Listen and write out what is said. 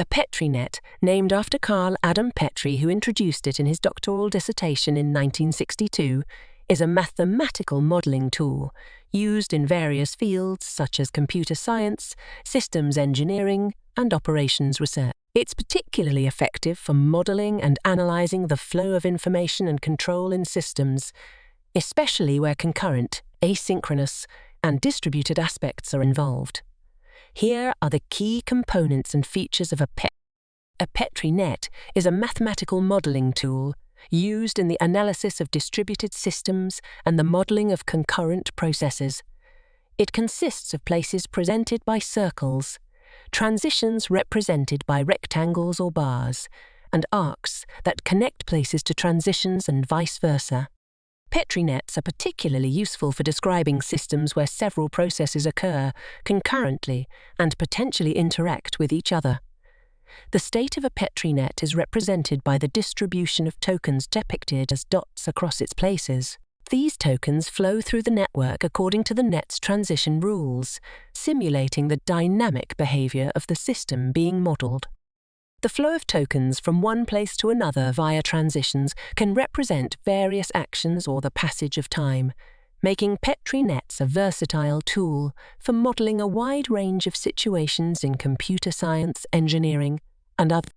A Petri net, named after Carl Adam Petri, who introduced it in his doctoral dissertation in 1962, is a mathematical modeling tool used in various fields such as computer science, systems engineering, and operations research. It's particularly effective for modeling and analyzing the flow of information and control in systems, especially where concurrent, asynchronous, and distributed aspects are involved. Here are the key components and features of a Petri net is a mathematical modeling tool used in the analysis of distributed systems and the modeling of concurrent processes. It consists of places presented by circles, transitions represented by rectangles or bars, and arcs that connect places to transitions and vice versa. Petri nets are particularly useful for describing systems where several processes occur concurrently and potentially interact with each other. The state of a Petri net is represented by the distribution of tokens depicted as dots across its places. These tokens flow through the network according to the net's transition rules, simulating the dynamic behavior of the system being modeled. The flow of tokens from one place to another via transitions can represent various actions or the passage of time, making Petri nets a versatile tool for modeling a wide range of situations in computer science, engineering, and other